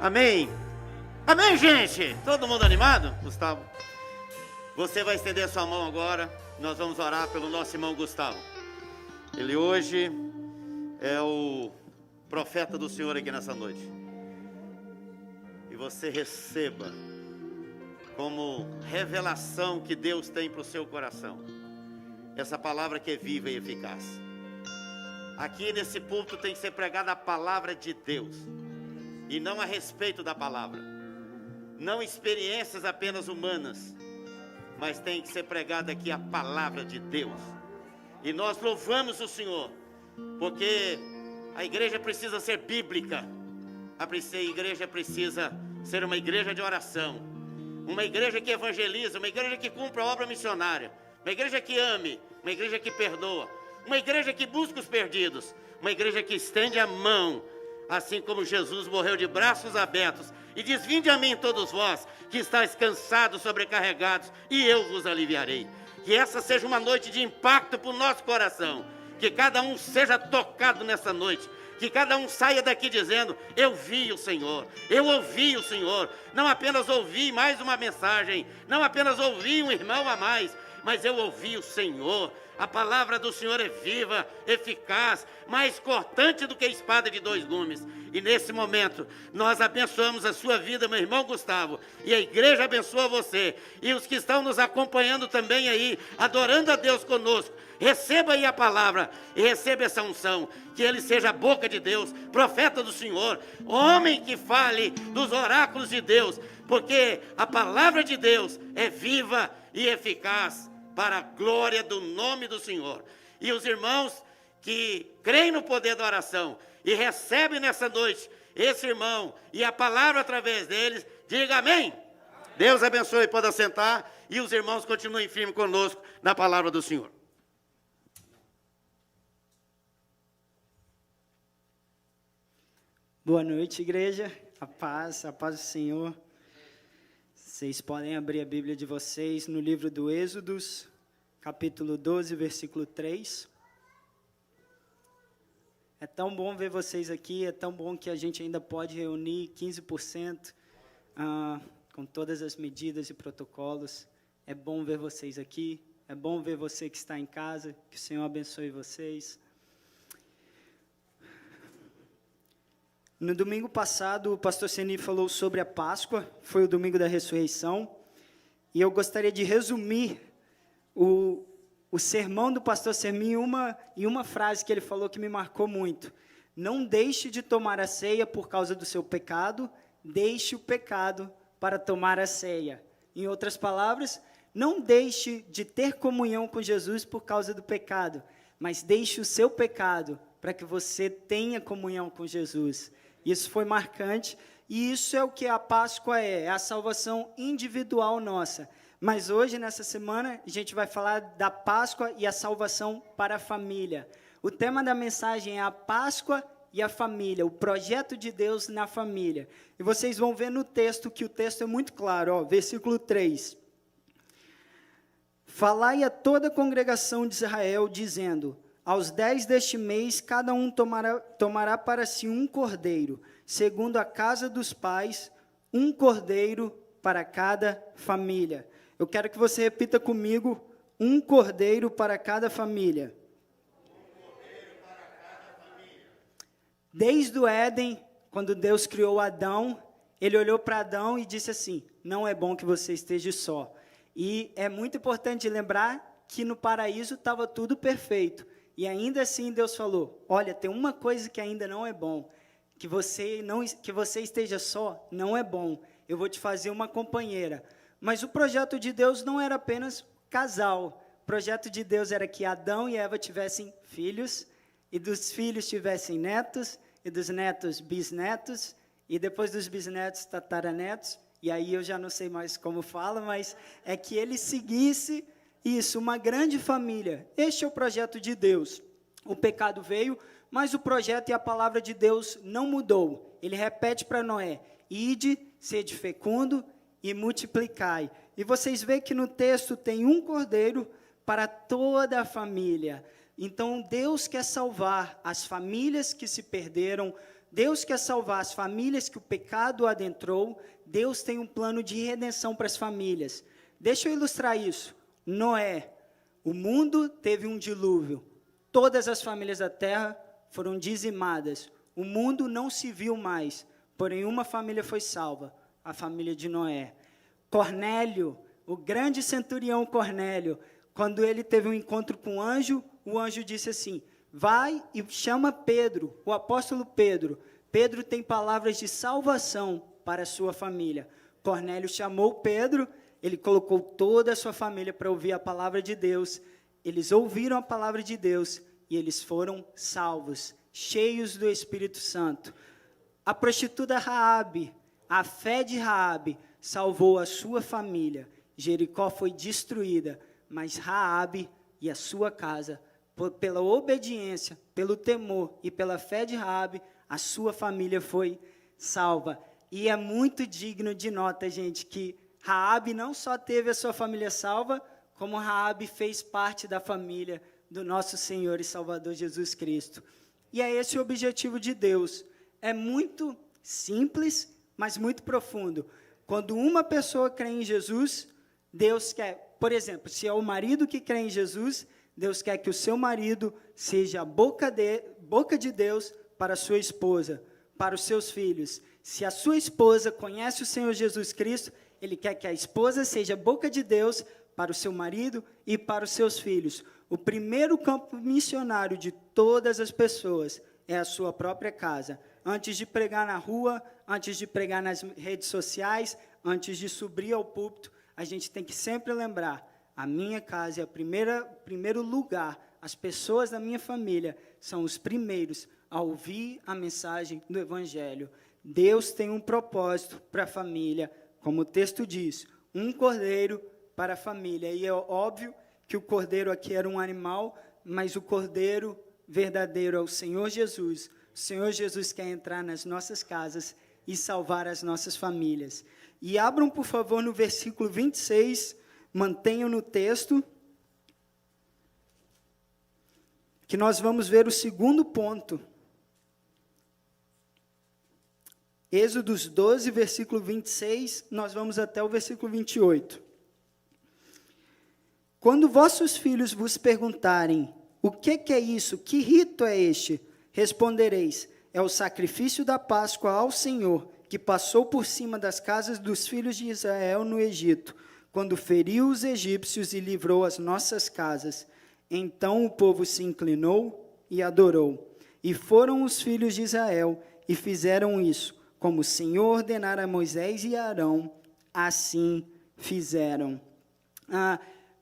Amém? Amém, gente? Todo mundo animado? Gustavo, você vai estender a sua mão agora. Nós vamos orar pelo nosso irmão Gustavo. Ele hoje é o profeta do Senhor aqui nessa noite. E você receba como revelação que Deus tem para o seu coração essa palavra que é viva e eficaz. Aqui nesse púlpito tem que ser pregada a palavra de Deus, e não a respeito da palavra, não experiências apenas humanas, mas tem que ser pregada aqui a palavra de Deus. E nós louvamos o Senhor, porque a igreja precisa ser bíblica, a igreja precisa ser uma igreja de oração, uma igreja que evangeliza, uma igreja que cumpre a obra missionária, uma igreja que ame, uma igreja que perdoa, uma igreja que busca os perdidos, uma igreja que estende a mão, assim como Jesus morreu de braços abertos e diz: vinde a mim todos vós que estáis cansados, sobrecarregados, e eu vos aliviarei. Que essa seja uma noite de impacto para o nosso coração, que cada um seja tocado nessa noite, que cada um saia daqui dizendo: eu vi o Senhor, eu ouvi o Senhor. Não apenas ouvi mais uma mensagem, não apenas ouvi um irmão a mais, mas eu ouvi o Senhor. A palavra do Senhor é viva, eficaz, mais cortante do que a espada de dois gumes. E nesse momento, nós abençoamos a sua vida, meu irmão Gustavo, e a igreja abençoa você, e os que estão nos acompanhando também aí, adorando a Deus conosco. Receba aí a palavra, e receba essa unção, que ele seja a boca de Deus, profeta do Senhor, homem que fale dos oráculos de Deus, porque a palavra de Deus é viva e eficaz, para a glória do nome do Senhor. E os irmãos que creem no poder da oração e recebem nessa noite esse irmão e a palavra através deles, diga amém. Deus abençoe, pode assentar, e os irmãos continuem firmes conosco na palavra do Senhor. Boa noite, igreja. A paz do Senhor. Vocês podem abrir a Bíblia de vocês no livro do Êxodos, capítulo 12, versículo 3. É tão bom ver vocês aqui, é tão bom que a gente ainda pode reunir 15%, com todas as medidas e protocolos. É bom ver vocês aqui, é bom ver você que está em casa, que o Senhor abençoe vocês. No domingo passado, o pastor Seni falou sobre a Páscoa, foi o domingo da ressurreição, e eu gostaria de resumir o sermão do pastor Seni em uma frase que ele falou que me marcou muito. Não deixe de tomar a ceia por causa do seu pecado, deixe o pecado para tomar a ceia. Em outras palavras, não deixe de ter comunhão com Jesus por causa do pecado, mas deixe o seu pecado para que você tenha comunhão com Jesus. Isso foi marcante, e isso é o que a Páscoa é a salvação individual nossa. Mas hoje, nessa semana, a gente vai falar da Páscoa e a salvação para a família. O tema da mensagem é a Páscoa e a família, o projeto de Deus na família. E vocês vão ver no texto, que o texto é muito claro, versículo 3. Falai a toda a congregação de Israel, dizendo: aos 10 deste mês, cada um tomará para si um cordeiro, segundo a casa dos pais, um cordeiro para cada família. Eu quero que você repita comigo: um cordeiro para cada família. Um cordeiro para cada família. Desde o Éden, quando Deus criou Adão, ele olhou para Adão e disse assim: não é bom que você esteja só. E é muito importante lembrar que no paraíso estava tudo perfeito. E ainda assim Deus falou: olha, tem uma coisa que ainda não é bom, que você esteja só, não é bom, eu vou te fazer uma companheira. Mas o projeto de Deus não era apenas casal, o projeto de Deus era que Adão e Eva tivessem filhos, e dos filhos tivessem netos, e dos netos bisnetos, e depois dos bisnetos tataranetos, e aí eu já não sei mais como fala, mas é que ele seguisse isso, uma grande família. Este é o projeto de Deus. O pecado veio, mas o projeto e a palavra de Deus não mudou. Ele repete para Noé: ide, sede fecundo e multiplicai. E vocês veem que no texto tem um cordeiro para toda a família. Então Deus quer salvar as famílias que se perderam. Deus quer salvar as famílias que o pecado adentrou. Deus tem um plano de redenção para as famílias. Deixa eu ilustrar isso. Noé, o mundo teve um dilúvio. Todas as famílias da terra foram dizimadas. O mundo não se viu mais, porém uma família foi salva, a família de Noé. Cornélio, o grande centurião Cornélio, quando ele teve um encontro com o anjo disse assim: vai e chama Pedro, o apóstolo Pedro. Pedro tem palavras de salvação para a sua família. Cornélio chamou Pedro, ele colocou toda a sua família para ouvir a palavra de Deus. Eles ouviram a palavra de Deus e eles foram salvos, cheios do Espírito Santo. A prostituta Raabe, a fé de Raabe salvou a sua família. Jericó foi destruída, mas Raabe e a sua casa, pela obediência, pelo temor e pela fé de Raabe, a sua família foi salva. E é muito digno de nota, gente, que Raabe não só teve a sua família salva, como Raabe fez parte da família do nosso Senhor e Salvador Jesus Cristo. E é esse o objetivo de Deus. É muito simples, mas muito profundo. Quando uma pessoa crê em Jesus, Deus quer, por exemplo, se é o marido que crê em Jesus, Deus quer que o seu marido seja a boca de Deus para a sua esposa, para os seus filhos. Se a sua esposa conhece o Senhor Jesus Cristo, Ele quer que a esposa seja a boca de Deus para o seu marido e para os seus filhos. O primeiro campo missionário de todas as pessoas é a sua própria casa. Antes de pregar na rua, antes de pregar nas redes sociais, antes de subir ao púlpito, a gente tem que sempre lembrar: a minha casa é o primeiro lugar, as pessoas da minha família são os primeiros a ouvir a mensagem do Evangelho. Deus tem um propósito para a família, como o texto diz, um cordeiro para a família. E é óbvio que o cordeiro aqui era um animal, mas o cordeiro verdadeiro é o Senhor Jesus. O Senhor Jesus quer entrar nas nossas casas e salvar as nossas famílias. E abram, por favor, no versículo 26, mantenham no texto, que nós vamos ver o segundo ponto. Êxodos 12, versículo 26, nós vamos até o versículo 28. Quando vossos filhos vos perguntarem, o que é isso? Que rito é este? Respondereis, é o sacrifício da Páscoa ao Senhor, que passou por cima das casas dos filhos de Israel no Egito, quando feriu os egípcios e livrou as nossas casas. Então o povo se inclinou e adorou. E foram os filhos de Israel e fizeram isso, como o Senhor ordenara a Moisés e a Arão, assim fizeram.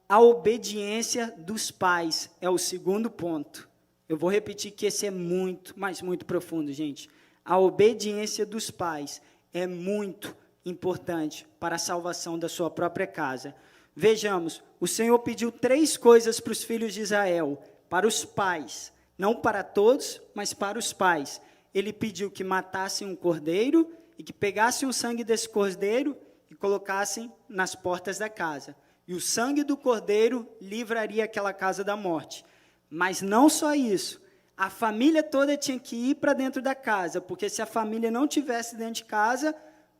A obediência dos pais é o segundo ponto. Eu vou repetir que esse é muito, mas muito profundo, gente. A obediência dos pais é muito importante para a salvação da sua própria casa. Vejamos, o Senhor pediu 3 coisas para os filhos de Israel, para os pais, não para todos, mas para os pais. Ele pediu que matassem um cordeiro e que pegassem o sangue desse cordeiro e colocassem nas portas da casa. E o sangue do cordeiro livraria aquela casa da morte. Mas não só isso, a família toda tinha que ir para dentro da casa, porque se a família não estivesse dentro de casa,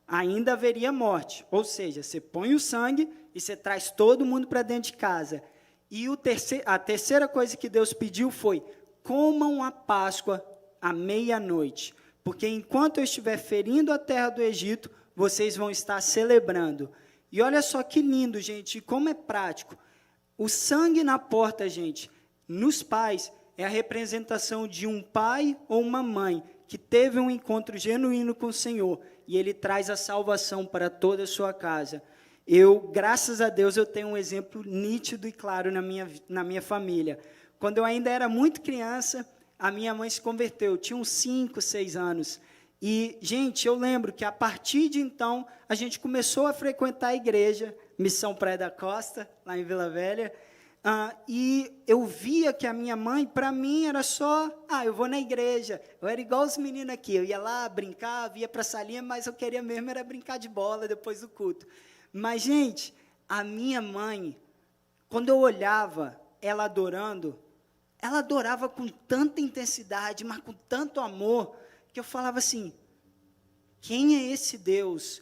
ainda haveria morte. Ou seja, você põe o sangue e você traz todo mundo para dentro de casa. E a terceira coisa que Deus pediu foi: comam a Páscoa à meia-noite, porque enquanto eu estiver ferindo a terra do Egito, vocês vão estar celebrando. E olha só que lindo, gente, como é prático. O sangue na porta, gente, nos pais, é a representação de um pai ou uma mãe que teve um encontro genuíno com o Senhor, e Ele traz a salvação para toda a sua casa. Graças a Deus, eu tenho um exemplo nítido e claro na minha família. Quando eu ainda era muito criança, a minha mãe se converteu, tinha uns 5, 6 anos. E, gente, eu lembro que a partir de então, a gente começou a frequentar a igreja, Missão Praia da Costa, lá em Vila Velha, e eu via que a minha mãe, para mim, era só, eu vou na igreja. Eu era igual os meninos aqui, eu ia lá, brincava, ia para a salinha, mas eu queria mesmo era brincar de bola depois do culto. Mas, gente, a minha mãe, quando eu olhava ela adorando, ela adorava com tanta intensidade, mas com tanto amor, porque eu falava assim, quem é esse Deus?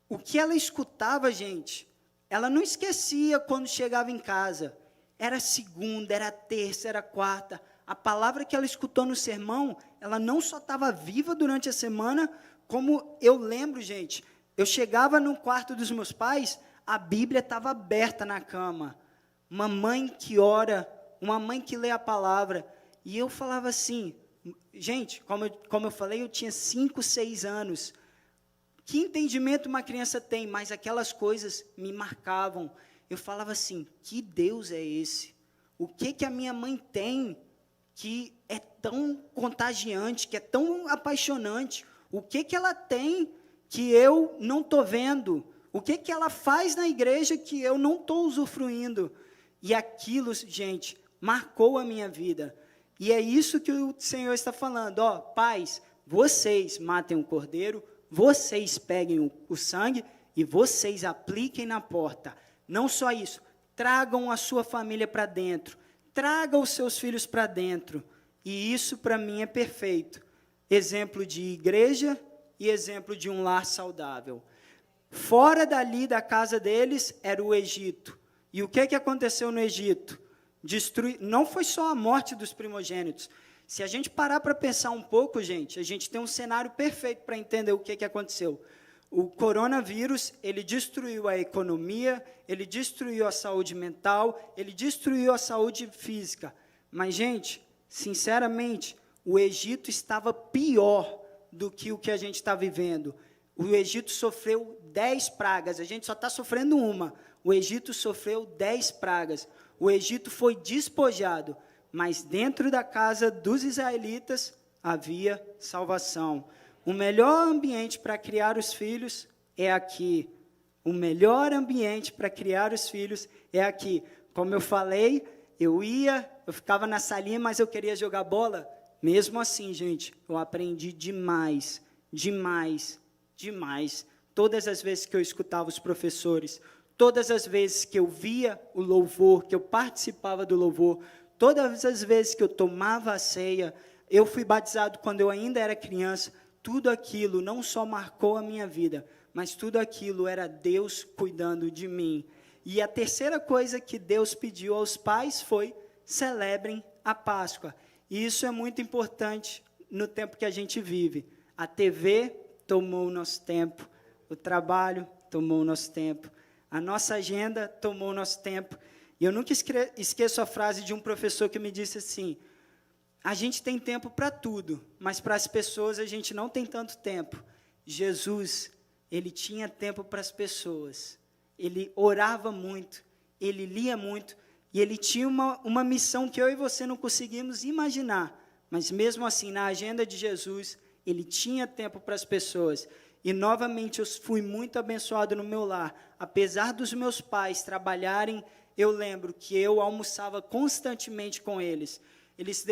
O que ela escutava, gente, ela não esquecia quando chegava em casa. Era segunda, era terça, era quarta. A palavra que ela escutou no sermão, ela não só estava viva durante a semana, como eu lembro, gente, eu chegava no quarto dos meus pais, a Bíblia estava aberta na cama. Uma mãe que ora, uma mãe que lê a palavra. E eu falava assim, gente, como eu falei, eu tinha 5, 6 anos. Que entendimento uma criança tem? Mas aquelas coisas me marcavam. Eu falava assim, que Deus é esse? O que a minha mãe tem que é tão contagiante, que é tão apaixonante? O que ela tem que eu não estou vendo? O que ela faz na igreja que eu não estou usufruindo? E aquilo, gente, marcou a minha vida. E é isso que o Senhor está falando. Ó, pais, vocês matem o cordeiro, vocês peguem o sangue e vocês apliquem na porta. Não só isso, tragam a sua família para dentro, tragam os seus filhos para dentro. E isso, para mim, é perfeito. Exemplo de igreja e exemplo de um lar saudável. Fora dali da casa deles era o Egito. E o que aconteceu no Egito? Não foi só a morte dos primogênitos. Se a gente parar para pensar um pouco, gente, a gente tem um cenário perfeito para entender o que aconteceu. O coronavírus, ele destruiu a economia, ele destruiu a saúde mental, ele destruiu a saúde física. Mas, gente, sinceramente, o Egito estava pior do que o que a gente está vivendo. O Egito sofreu 10 pragas, a gente só está sofrendo uma. O Egito sofreu 10 pragas. O Egito foi despojado, mas dentro da casa dos israelitas havia salvação. O melhor ambiente para criar os filhos é aqui. O melhor ambiente para criar os filhos é aqui. Como eu falei, eu ficava na salinha, mas eu queria jogar bola. Mesmo assim, gente, eu aprendi demais, demais, demais. Todas as vezes que eu escutava os professores, todas as vezes que eu via o louvor, que eu participava do louvor, todas as vezes que eu tomava a ceia, eu fui batizado quando eu ainda era criança, tudo aquilo não só marcou a minha vida, mas tudo aquilo era Deus cuidando de mim. E a terceira coisa que Deus pediu aos pais foi, celebrem a Páscoa. E isso é muito importante no tempo que a gente vive. A TV tomou o nosso tempo, o trabalho tomou o nosso tempo, a nossa agenda tomou o nosso tempo. E eu nunca esqueço a frase de um professor que me disse assim, a gente tem tempo para tudo, mas para as pessoas a gente não tem tanto tempo. Jesus, ele tinha tempo para as pessoas. Ele orava muito, ele lia muito, e ele tinha uma missão que eu e você não conseguimos imaginar. Mas mesmo assim, na agenda de Jesus, ele tinha tempo para as pessoas. E, novamente, eu fui muito abençoado no meu lar. Apesar dos meus pais trabalharem, eu lembro que eu almoçava constantemente com eles. Eles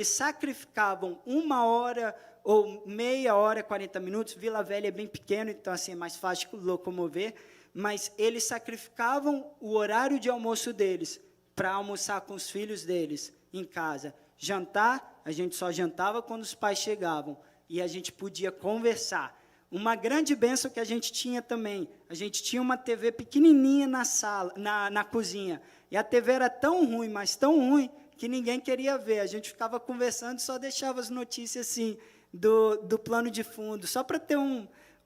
sacrificavam 1 hora ou meia hora, 40 minutos. Vila Velha é bem pequeno, então assim, é mais fácil de locomover. Mas eles sacrificavam o horário de almoço deles para almoçar com os filhos deles em casa. Jantar, a gente só jantava quando os pais chegavam. E a gente podia conversar. Uma grande bênção que a gente tinha também, a gente tinha uma TV pequenininha na sala, na cozinha, e a TV era tão ruim, mas tão ruim, que ninguém queria ver, a gente ficava conversando e só deixava as notícias assim, do plano de fundo, só para ter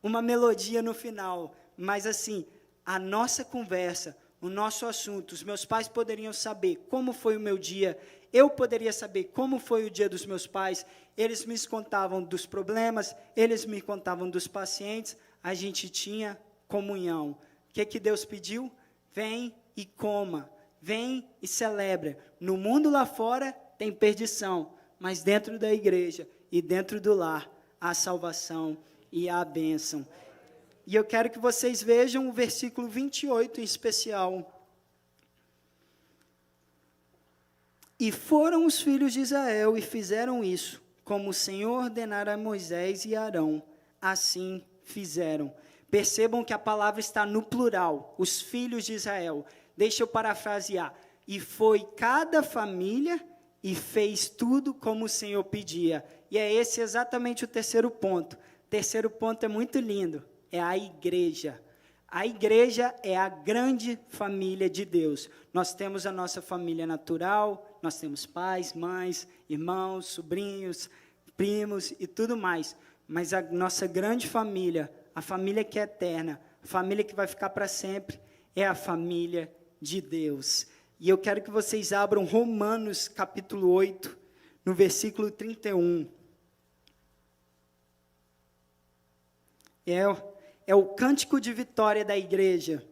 uma melodia no final, mas assim, a nossa conversa, o nosso assunto, os meus pais poderiam saber como foi o meu dia, eu poderia saber como foi o dia dos meus pais, eles me contavam dos problemas, eles me contavam dos pacientes, a gente tinha comunhão. O que Deus pediu? Vem e coma, vem e celebra. No mundo lá fora tem perdição, mas dentro da igreja e dentro do lar há salvação e há a bênção. E eu quero que vocês vejam o versículo 28 em especial. E foram os filhos de Israel e fizeram isso, como o Senhor ordenara a Moisés e Arão, assim fizeram. Percebam que a palavra está no plural, os filhos de Israel. Deixa eu parafrasear. E foi cada família e fez tudo como o Senhor pedia. E é esse exatamente o terceiro ponto. O terceiro ponto é muito lindo, é a igreja. A igreja é a grande família de Deus. Nós temos a nossa família natural, nós temos pais, mães, irmãos, sobrinhos, primos e tudo mais. Mas a nossa grande família, a família que é eterna, a família que vai ficar para sempre, é a família de Deus. E eu quero que vocês abram Romanos capítulo 8, no versículo 31. É o cântico de vitória da igreja.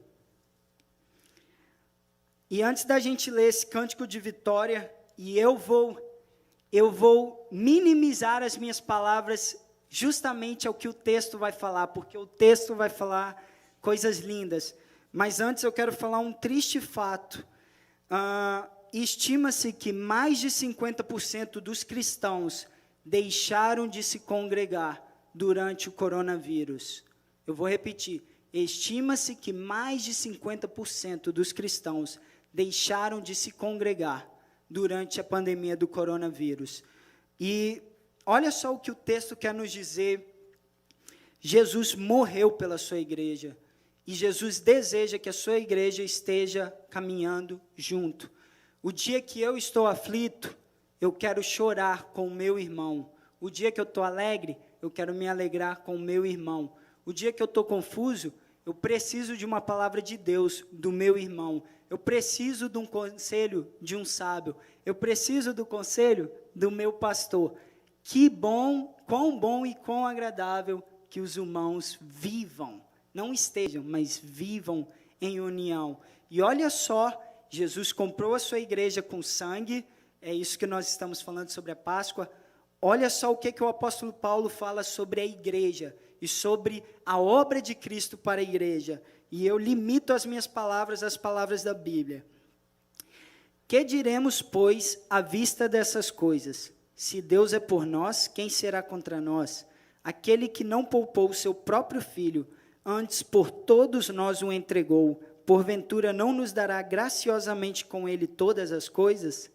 E antes da gente ler esse cântico de vitória, e eu vou minimizar as minhas palavras justamente ao que o texto vai falar, porque o texto vai falar coisas lindas. Mas antes eu quero falar um triste fato. Estima-se que mais de 50% dos cristãos deixaram de se congregar durante o coronavírus. Eu vou repetir. Estima-se que mais de 50% dos cristãos deixaram de se congregar durante a pandemia do coronavírus. E olha só o que o texto quer nos dizer. Jesus morreu pela sua igreja. E Jesus deseja que a sua igreja esteja caminhando junto. O dia que eu estou aflito, eu quero chorar com o meu irmão. O dia que eu estou alegre, eu quero me alegrar com o meu irmão. O dia que eu estou confuso, eu preciso de uma palavra de Deus, do meu irmão. Eu preciso de um conselho de um sábio. Eu preciso do conselho do meu pastor. Que bom, quão bom e quão agradável que os irmãos vivam. Não estejam, mas vivam em união. E olha só, Jesus comprou a sua igreja com sangue. É isso que nós estamos falando sobre a Páscoa. Olha só o que o apóstolo Paulo fala sobre a igreja e sobre a obra de Cristo para a igreja. E eu limito as minhas palavras às palavras da Bíblia. Que diremos, pois, à vista dessas coisas? Se Deus é por nós, quem será contra nós? Aquele que não poupou o seu próprio filho, antes por todos nós o entregou, porventura não nos dará graciosamente com ele todas as coisas?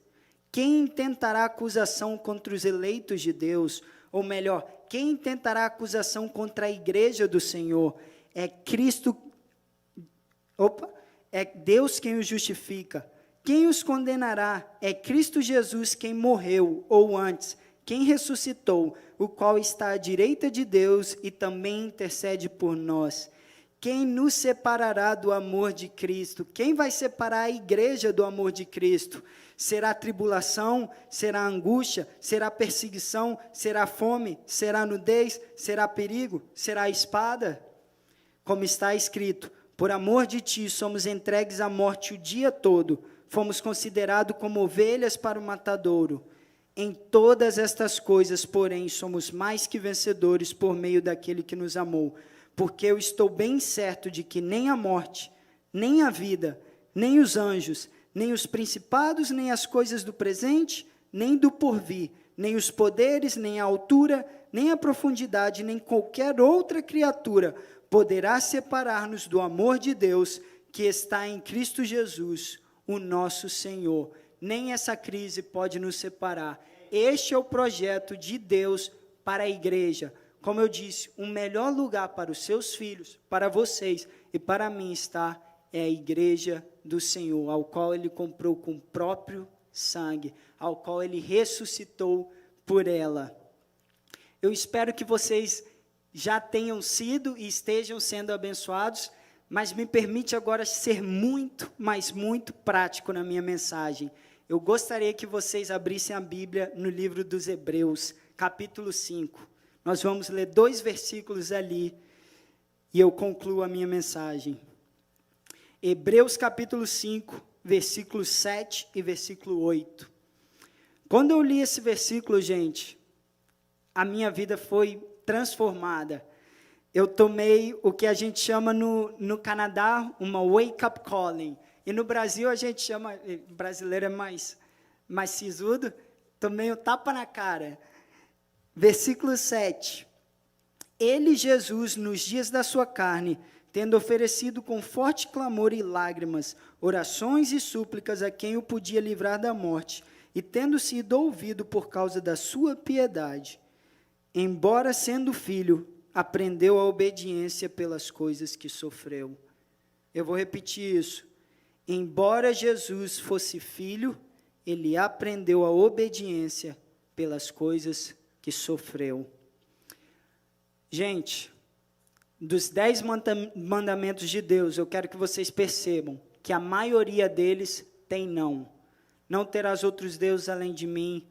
Quem intentará acusação contra os eleitos de Deus? Ou melhor, quem intentará acusação contra a igreja do Senhor? É Deus quem os justifica. Quem os condenará? É Cristo Jesus quem morreu, ou antes, quem ressuscitou, o qual está à direita de Deus e também intercede por nós. Quem nos separará do amor de Cristo? Quem vai separar a igreja do amor de Cristo? Será tribulação? Será angústia? Será perseguição? Será fome? Será nudez? Será perigo? Será espada? Como está escrito, por amor de ti somos entregues à morte o dia todo, fomos considerados como ovelhas para o matadouro. Em todas estas coisas, porém, somos mais que vencedores por meio daquele que nos amou, porque eu estou bem certo de que nem a morte, nem a vida, nem os anjos, nem os principados, nem as coisas do presente, nem do porvir, nem os poderes, nem a altura, nem a profundidade, nem qualquer outra criatura poderá separar-nos do amor de Deus que está em Cristo Jesus, o nosso Senhor. Nem essa crise pode nos separar. Este é o projeto de Deus para a igreja. Como eu disse, o melhor lugar para os seus filhos, para vocês e para mim está é a igreja do Senhor, ao qual Ele comprou com o próprio sangue, ao qual Ele ressuscitou por ela. Eu espero que vocês já tenham sido e estejam sendo abençoados, mas me permite agora ser muito, mas muito prático na minha mensagem. Eu gostaria que vocês abrissem a Bíblia no livro dos Hebreus, capítulo 5. Nós vamos ler 2 versículos ali e eu concluo a minha mensagem. Hebreus capítulo 5, versículo 7 e versículo 8. Quando eu li esse versículo, gente, a minha vida foi transformada. Eu tomei o que a gente chama no Canadá uma wake-up calling. E no Brasil a gente chama, brasileiro é mais sisudo, tomei um tapa na cara. Versículo 7. Ele, Jesus, nos dias da sua carne, tendo oferecido com forte clamor e lágrimas, orações e súplicas a quem o podia livrar da morte, e tendo sido ouvido por causa da sua piedade, embora sendo filho, aprendeu a obediência pelas coisas que sofreu. Eu vou repetir isso. Embora Jesus fosse filho, ele aprendeu a obediência pelas coisas que sofreu. Gente, dos 10 mandamentos de Deus, eu quero que vocês percebam que a maioria deles tem não. Não terás outros deuses além de mim,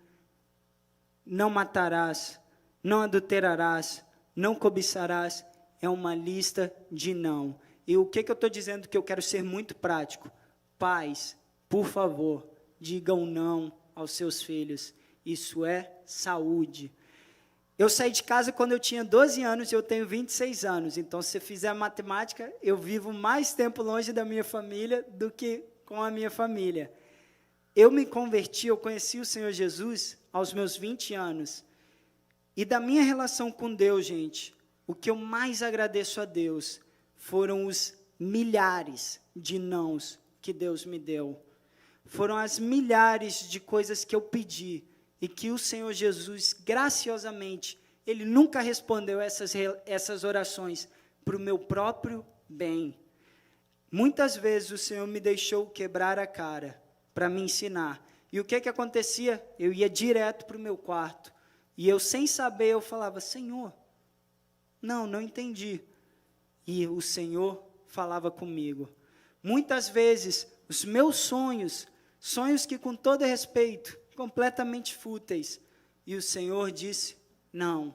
não matarás, não adulterarás, não cobiçarás. É uma lista de não. E o que eu estou dizendo que eu quero ser muito prático? Pais, por favor, digam não aos seus filhos. Isso é saúde. Eu saí de casa quando eu tinha 12 anos e eu tenho 26 anos. Então, se você fizer a matemática, eu vivo mais tempo longe da minha família do que com a minha família. Eu me converti, eu conheci o Senhor Jesus aos meus 20 anos. E da minha relação com Deus, gente, o que eu mais agradeço a Deus foram os milhares de nãos que Deus me deu. Foram as milhares de coisas que eu pedi e que o Senhor Jesus, graciosamente, Ele nunca respondeu essas orações para o meu próprio bem. Muitas vezes o Senhor me deixou quebrar a cara para me ensinar. E o que acontecia? Eu ia direto para o meu quarto. E eu, sem saber, eu falava, Senhor, não entendi. E o Senhor falava comigo. Muitas vezes, os meus sonhos que com todo respeito, completamente fúteis. E o Senhor disse, não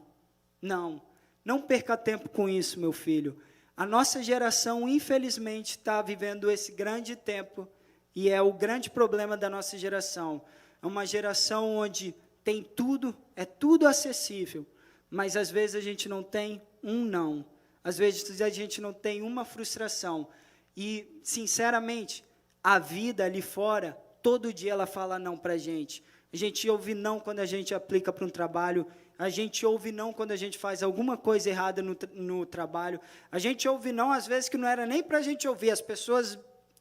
perca tempo com isso, meu filho. A nossa geração, infelizmente, está vivendo esse grande tempo, e é o grande problema da nossa geração. É uma geração onde tem tudo, é tudo acessível, mas às vezes a gente não tem um não. Às vezes a gente não tem uma frustração. E, sinceramente, a vida ali fora, todo dia ela fala não para a gente. A gente ouve não quando a gente aplica para um trabalho, a gente ouve não quando a gente faz alguma coisa errada no trabalho, a gente ouve não às vezes que não era nem para a gente ouvir, as pessoas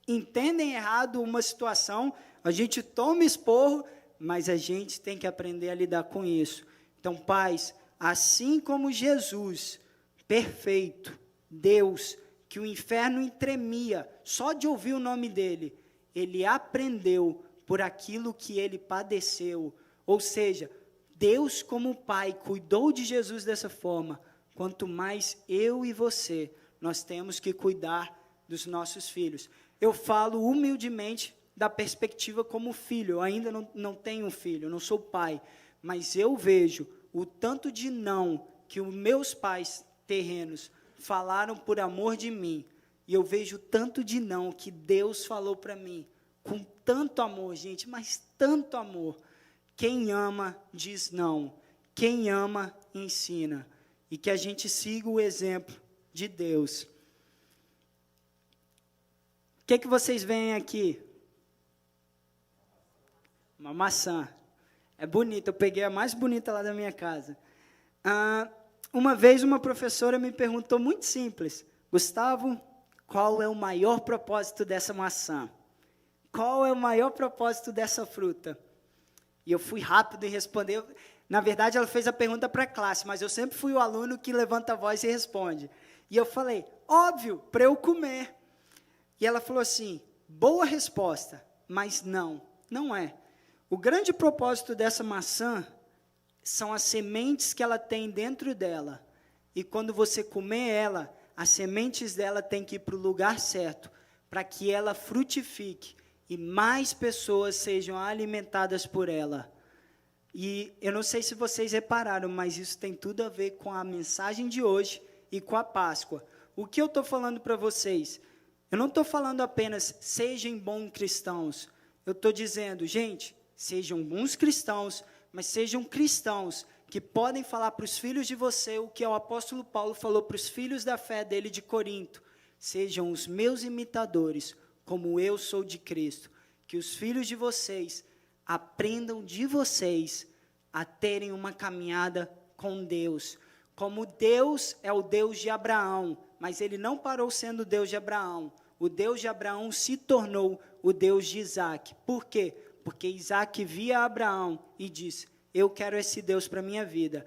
entendem errado uma situação, a gente toma esporro, mas a gente tem que aprender a lidar com isso. Então, pais, assim como Jesus, perfeito, Deus, que o inferno tremia só de ouvir o nome dele, ele aprendeu por aquilo que ele padeceu. Ou seja, Deus como Pai cuidou de Jesus dessa forma, quanto mais eu e você, nós temos que cuidar dos nossos filhos. Eu falo humildemente da perspectiva como filho, eu ainda não tenho um filho, eu não sou pai, mas eu vejo o tanto de não que os meus pais terrenos falaram por amor de mim, e eu vejo tanto de não que Deus falou para mim, com tanto amor, gente, mas tanto amor. Quem ama diz não, quem ama ensina, e que a gente siga o exemplo de Deus. O que vocês veem aqui? Uma maçã. É bonita, eu peguei a mais bonita lá da minha casa. Uma vez uma professora me perguntou muito simples, Gustavo, qual é o maior propósito dessa maçã? Qual é o maior propósito dessa fruta? E eu fui rápido em responder. Na verdade, ela fez a pergunta para a classe, mas eu sempre fui o aluno que levanta a voz e responde. E eu falei, óbvio, para eu comer. E ela falou assim, boa resposta, mas não é. O grande propósito dessa maçã são as sementes que ela tem dentro dela. E quando você comer ela, as sementes dela têm que ir para o lugar certo, para que ela frutifique e mais pessoas sejam alimentadas por ela. E eu não sei se vocês repararam, mas isso tem tudo a ver com a mensagem de hoje e com a Páscoa. O que eu estou falando para vocês? Eu não estou falando apenas, sejam bons cristãos. Eu estou dizendo, gente, sejam bons cristãos, mas sejam cristãos que podem falar para os filhos de você o que o apóstolo Paulo falou para os filhos da fé dele de Corinto. Sejam os meus imitadores, como eu sou de Cristo. Que os filhos de vocês aprendam de vocês a terem uma caminhada com Deus. Como Deus é o Deus de Abraão, mas ele não parou sendo o Deus de Abraão. O Deus de Abraão se tornou o Deus de Isaac. Por quê? Porque Isaac via Abraão e disse, eu quero esse Deus para a minha vida.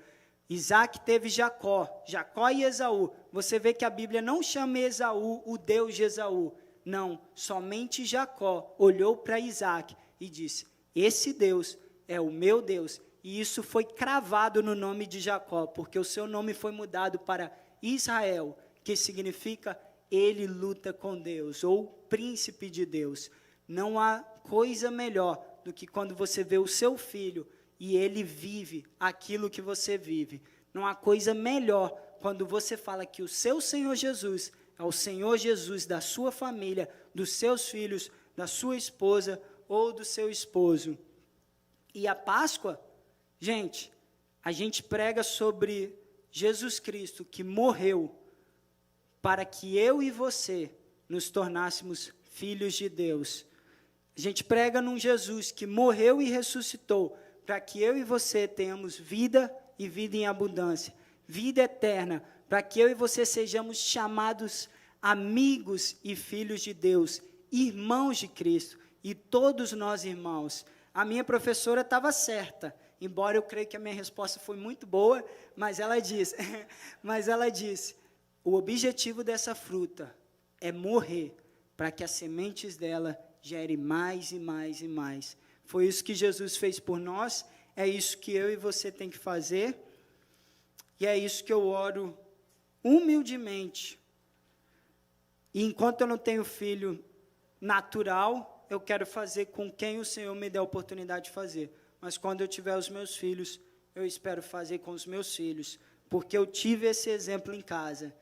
Isaac teve Jacó, Jacó e Esaú. Você vê que a Bíblia não chama Esaú o Deus de Esaú. Não, somente Jacó olhou para Isaac e disse: esse Deus é o meu Deus. E isso foi cravado no nome de Jacó, porque o seu nome foi mudado para Israel, que significa ele luta com Deus, ou príncipe de Deus. Não há coisa melhor do que quando você vê o seu filho e ele vive aquilo que você vive. Não há coisa melhor quando você fala que o seu Senhor Jesus é o Senhor Jesus da sua família, dos seus filhos, da sua esposa ou do seu esposo. E a Páscoa, gente, a gente prega sobre Jesus Cristo que morreu para que eu e você nos tornássemos filhos de Deus. A gente prega num Jesus que morreu e ressuscitou para que eu e você tenhamos vida e vida em abundância, vida eterna, para que eu e você sejamos chamados amigos e filhos de Deus, irmãos de Cristo, e todos nós irmãos. A minha professora estava certa, embora eu creia que a minha resposta foi muito boa, mas ela disse, o objetivo dessa fruta é morrer, para que as sementes dela gerem mais e mais e mais. Foi isso que Jesus fez por nós, é isso que eu e você tem que fazer, e é isso que eu oro humildemente. E enquanto eu não tenho filho natural, eu quero fazer com quem o Senhor me der a oportunidade de fazer. Mas quando eu tiver os meus filhos, eu espero fazer com os meus filhos, porque eu tive esse exemplo em casa.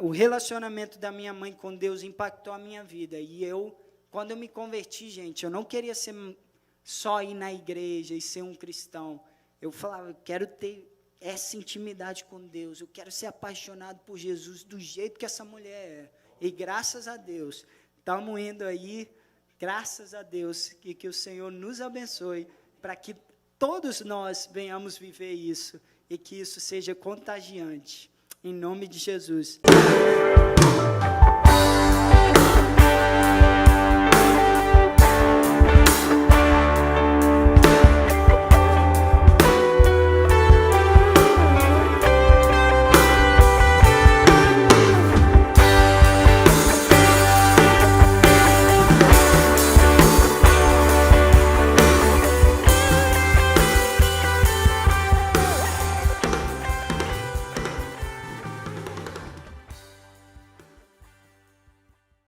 O relacionamento da minha mãe com Deus impactou a minha vida. E quando eu me converti, gente, eu não queria ser só ir na igreja e ser um cristão. Eu falava, eu quero ter essa intimidade com Deus, eu quero ser apaixonado por Jesus do jeito que essa mulher é. E graças a Deus, estamos indo aí, graças a Deus, e que o Senhor nos abençoe, para que todos nós venhamos viver isso, e que isso seja contagiante. Em nome de Jesus.